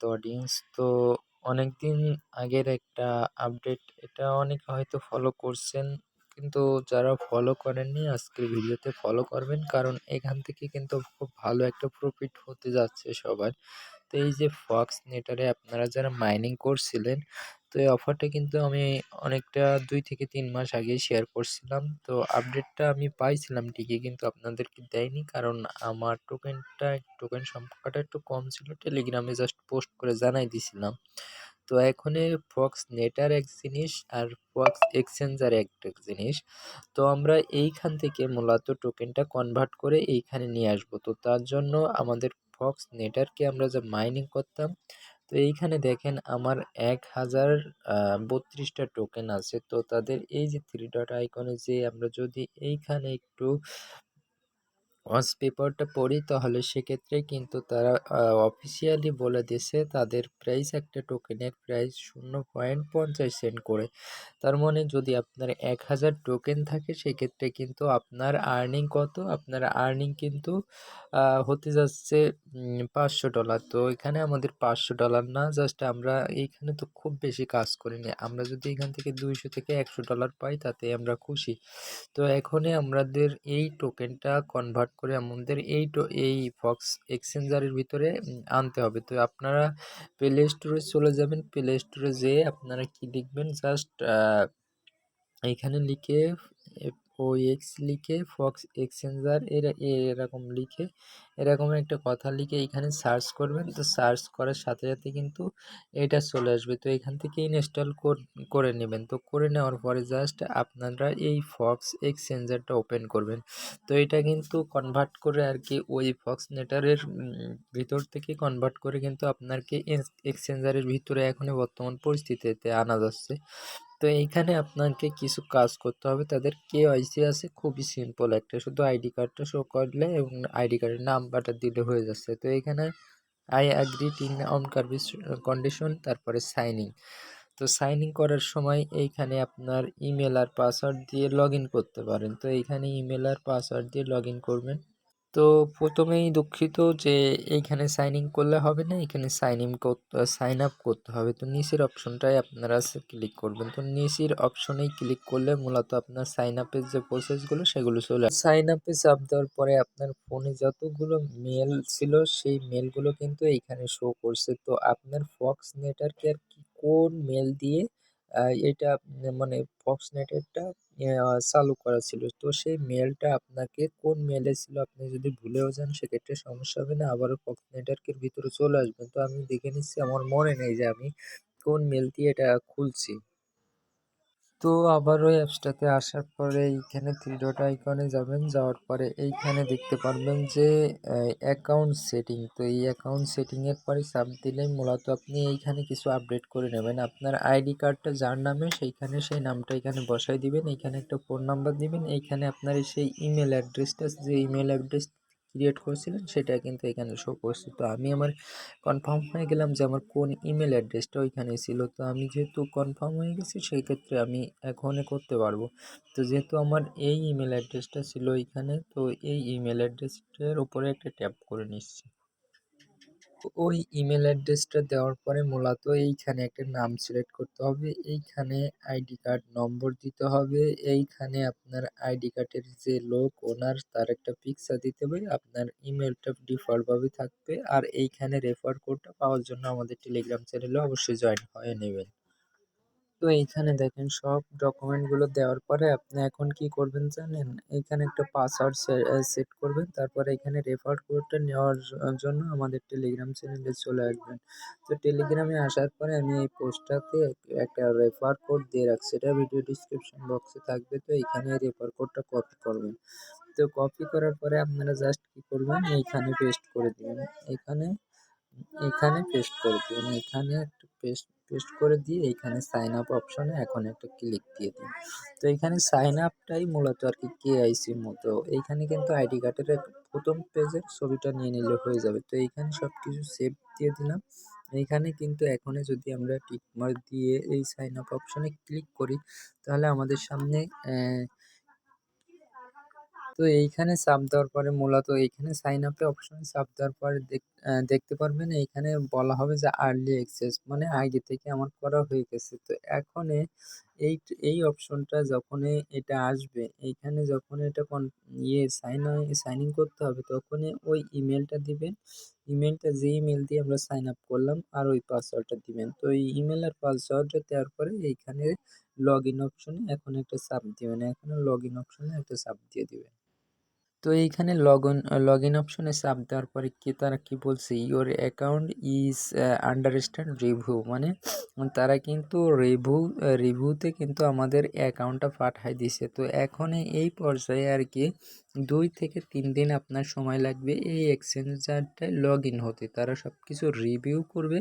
তো অডিয়েন্স তো অনেকদিন আগের একটা আপডেট, এটা অনেকে হয়তো ফলো করছেন, কিন্তু যারা ফলো করেননি আজকের ভিডিওতে ফলো করবেন, কারণ এখান থেকে কিন্তু খুব ভালো একটা প্রফিট হতে যাচ্ছে সবার। তো এই যে ফক্স নেটারে আপনারা যারা মাইনিং করছিলেন, তো এই অফারটা কিন্তু আমি অনেকটা 2 থেকে 3 মাস আগে শেয়ার করছিলাম। তো আপডেটটা আমি পাইছিলাম ঠিকই, কিন্তু আপনাদেরকে দেয়নি, কারণ আমার টোকেন সংখ্যাটা একটু কম ছিল। টেলিগ্রামে জাস্ট পোস্ট করে জানাই দিছিলাম। তো এখন ফক্স নেটার এক জিনিস আর ফক্স এক্সচেঞ্জার এক জিনিস। তো আমরা এইখান থেকে মূলত টোকেনটা কনভার্ট করে এইখানে নিয়ে আসবো। তো তার জন্য আমাদের ফক্স নেটারকে আমরা যে মাইনিং করতাম, তো এইখানে দেখেন আমার 1032টা টোকেন আছে। তো তাদের এই যে 3 ডট আইকনে যে আমরা যদি এইখানে একটু ওয়াচ পেপারটা পড়ি, তাহলে সেক্ষেত্রে কিন্তু তারা অফিসিয়ালি বলে দিছে তাদের প্রাইস, একটা টোকেনের প্রাইস 0.50 সেন্ট করে। তার মানে যদি আপনার 1000 টোকেন থাকে, সেক্ষেত্রে কিন্তু আপনার আর্নিং কত? আপনার আর্নিং কিন্তু হতে যাচ্ছে $500। তো এখানে আমাদের $500 না, জাস্ট আমরা এইখানে তো খুব বেশি কাজ করিনি। আমরা যদি এখান থেকে 200 থেকে $100 পাই, তাতে আমরা খুশি। তো এখনই আমাদের এই টোকেনটা কনভার্ট করে আমাদের এই ফক্স এক্সচেঞ্জারের ভিতরে আনতে হবে। তো আপনারা প্লে স্টোরে চলে যাবেন। প্লে স্টোরে যেয়ে আপনারা কি লিখবেন, জাস্ট এইখানে লিখে OX লিখে ফক্স এক্সচেঞ্জার এরকম লিখে, এরকম একটা কথা লিখে এইখানে সার্চ করবেন। তো সার্চ করার সাথে সাথে কিন্তু এটা চলে আসবে। তো এখান থেকে ইনস্টল করে নেবেন। তো করে নেওয়ার পরে জাস্ট আপনারা এই ফক্স এক্সচেঞ্জারটা ওপেন করবেন। তো এটা কিন্তু কনভার্ট করে আর কি ওই ফক্স নেটারের ভিতর থেকে কনভার্ট করে কিন্তু আপনাকে এক্সচেঞ্জারের ভিতরে এখন বর্তমান পরিস্থিতিতে আনা যাচ্ছে। তো এইখানে আপনাকে কিছু কাজ করতে হবে। তাদের কেওয়াইসি আছে, খুবই সিম্পল একটা, শুধু আইডি কার্ডটা শো করলে এবং আইডি কার্ডের নাম্বারটা দিলে হয়ে যাচ্ছে। তো এইখানে আই অ্যাগ্রি অন কন্ডিশন, তারপরে সাইনিং। তো সাইনিং করার সময় এইখানে আপনার ইমেল আর পাসওয়ার্ড দিয়ে লগ ইন করতে পারেন। তো এইখানে ইমেল আর পাসওয়ার্ড দিয়ে লগ ইন করবেন। তো প্রথমেই দুঃখিত যে এইখানে সাইন ইন করলে হবে না, এখানে সাইন আপ করতে হবে। তো নিচের অপশনটায় আপনারা ক্লিক করবেন। তো নিচের অপশনেই ক্লিক করলে মূলত আপনার সাইন আপের যে প্রসেসগুলো সেগুলো চলে আসে। সাইন আপে চাপ দেওয়ার পরে আপনার ফোনে যতগুলো মেল ছিল সেই মেলগুলো কিন্তু এইখানে শো করছে। তো আপনার ফক্স নেটওয়ার্কে আর কি কোন মেল দিয়ে এটা মানে ফক্স নেটওয়ার্কটা চালু করা ছিল, তো সেই মেলটা আপনাকে কোন মেলে ছিল আপনি যদি ভুলেও যান, সেক্ষেত্রে সমস্যা হবে না, আবারও ফক্স নেটওয়ার্কের ভিতরে চলে আসবেন। তো আমি দেখে নিচ্ছি, আমার মনে নেই যে আমি কোন মেল দিয়ে এটা খুলছি। তো আবার ওই অ্যাপসটাতে আসার পরে এইখানে 3 ডট আইকনে যাবেন। যাওয়ার পরে এইখানে দেখতে পারবেন যে অ্যাকাউন্ট সেটিং। তো এই অ্যাকাউন্ট সেটিংয়ের পরে চাপ দিলেই মূলত আপনি এইখানে কিছু আপডেট করে নেবেন। আপনার আইডি কার্ডটা যার নামে সেইখানে সেই নামটা এখানে বসাই দিবেন। এইখানে একটা ফোন নাম্বার দিবেন। এইখানে আপনার সেই ইমেল অ্যাড্রেসটা, যে ইমেল অ্যাড্রেস ক্রিয়েট করেছিলেন, সেটা কিন্তু এখানে শো করছে। তো আমি আমার কনফার্ম হয়ে গেলাম যে আমার কোন ইমেল অ্যাড্রেসটা ওইখানে ছিল। তো আমি যেহেতু কনফার্ম হয়ে গেছি, সেই ক্ষেত্রে আমি এখনই করতে পারবো। তো যেহেতু আমার এই ইমেল অ্যাড্রেসটা ছিল এইখানে, তো এই ইমেল অ্যাড্রেসটার উপরে একটা ট্যাপ করে নিচ্ছি। ওই ইমেল অ্যাড্রেসটা দেওয়ার পরে মূলত এইখানে একটা নাম সিলেক্ট করতে হবে, এইখানে আইডি কার্ড নম্বর দিতে হবে, এইখানে আপনার আইডি কার্ডের যে লোক ওনার তার একটা পিকচার দিতে হবে, আপনার ইমেলটা ডিফল্টভাবে থাকবে, আর এইখানে রেফার কোডটা পাওয়ার জন্য আমাদের টেলিগ্রাম চ্যানেলে অবশ্যই জয়েন হয়ে নেবেন। তো এইখানে দেখেন সব ডকুমেন্টগুলো দেওয়ার পরে আপনি এখন কি করবেন জানেন? এইখানে একটা পাসওয়ার্ড সেট করবেন। তারপরে এখানে রেফার কোডটা নেওয়ার জন্য আমাদের টেলিগ্রাম চ্যানেলে চলে আসবেন। তো টেলিগ্রামে আসার পরে আমি এই পোস্টটাতে একটা রেফার কোড দিয়ে রাখছি। এটা ভিডিও ডিসক্রিপশন বক্সে থাকবে। তো এইখানে রেফার কোডটা কপি করবেন। তো কপি করার পরে আপনারা জাস্ট কি করবেন? এইখানে পেস্ট করে দিবেন। এখানে এখানে পেস্ট করে দিবেন। এখানে একটা পেস্ট করে দিয়ে এইখানে সাইন আপ অপশনে এখন একটা ক্লিক দিয়ে দিন। তো এখানে সাইন আপটাই মূলত আর কি কেওয়াইসির মতো। এইখানে কিন্তু আইডি কার্ডের প্রথম পেজের ছবিটা নিয়ে নিলে হয়ে যাবে। তো এইখানে সব কিছু সেভ দিয়ে দিলাম। এইখানে কিন্তু এখনই যদি আমরা টিক মার্ক দিয়ে এই সাইন আপ অপশনে ক্লিক করি, তাহলে আমাদের সামনে তো এইখানে চাপ দেওয়ার পরে মূলত এইখানে সাইন আপে অপশনে চাপ দেওয়ার পরে দেখতে পারবেন এইখানে বলা হবে যে আর্লি অ্যাক্সেস, মানে আগে থেকে আমার করা হয়ে গেছে। তো এখন এই অপশনটা যখনই এটা আসবে, এইখানে যখন এটা সাইন ইন করতে হবে, তখনই ওই ইমেলটা দিবেন। ইমেলটা যে ইমেল দিয়ে আমরা সাইন আপ করলাম আর ওই পাসওয়ার্ডটা দিবেন। তো এই ইমেল আর পাসওয়ার্ডটা দেওয়ার পরে এইখানে লগ ইন অপশনে এখন একটা চাপ দিবেন, এখানে লগ ইন অপশনে একটা চাপ দিয়ে দিবেন। তো এইখানে লগ ইন অপশনে চাপ দেওয়ার পরে তারা কি বলছে, your account is understand review, মানে তারা কিন্তু রিভিউতে কিন্তু আমাদের অ্যাকাউন্টটা পাঠাই দিছে। তো এখন এই পর্যায়ে আর কি 2 থেকে 3 দিন আপনার সময় লাগবে এই এক্সচেঞ্জারটায় লগ ইন হতে, তারা সব কিছু রিভিউ করবে।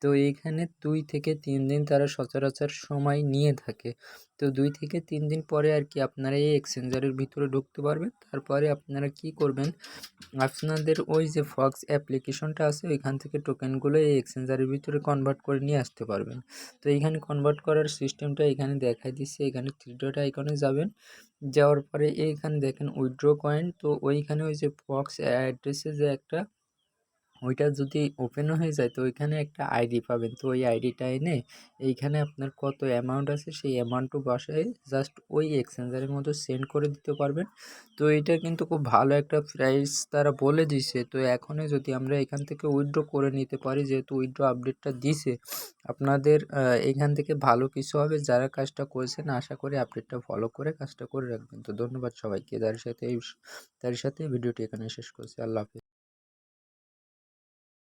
তো এইখানে 2 থেকে 3 দিন তারা সচরাচর সময় নিয়ে থাকে। তো 2 থেকে 3 দিন পরে আর কি আপনারা এই এক্সচেঞ্জারের ভিতরে ঢুকতে পারবেন। তারপরে আপনারা কি করবেন, আপনাদের ওই যে ফক্স অ্যাপ্লিকেশনটা আছে ওইখান থেকে টোকেনগুলো এই এক্সচেঞ্জারের ভিতরে কনভার্ট করে নিয়ে আসতে পারবেন। তো এইখানে কনভার্ট করার সিস্টেমটা এখানে দেখাই দিচ্ছে, এখানে 3 ডট আইকনে যাবেন। যাওয়ার পরে এইখানে দেখেন উইথড্র কয়েন, তো ওইখানে ওই যে ফক্স অ্যাড্রেসে যে একটা ওইটা যদি ওপেন হয়ে যায় তো ওইখানে একটা আইডি পাবেন। তো ওই আইডিটা এনে এইখানে আপনার কত অ্যামাউন্ট আছে সেই অ্যামাউন্টটু বসায় জাস্ট ওই এক্সচেঞ্জারের মধ্যে সেন্ড করে দিতে পারবেন। তো এইটা কিন্তু খুব ভালো একটা প্রাইস তারা বলে দিছে। তো এখনই যদি আমরা এখান থেকে উইথড্র করে নিতে পারি, যেহেতু উইথড্র আপডেটটা দিছে, আপনাদের এখান থেকে ভালো কিছু হবে। যারা কাজটা করেছেন আশা করি আপডেটটা ফলো করে কাজটা করে রাখবেন। তো ধন্যবাদ সবাইকে। তার সাথে ভিডিওটি এখানে শেষ করছি। আল্লাহ হাফেজ।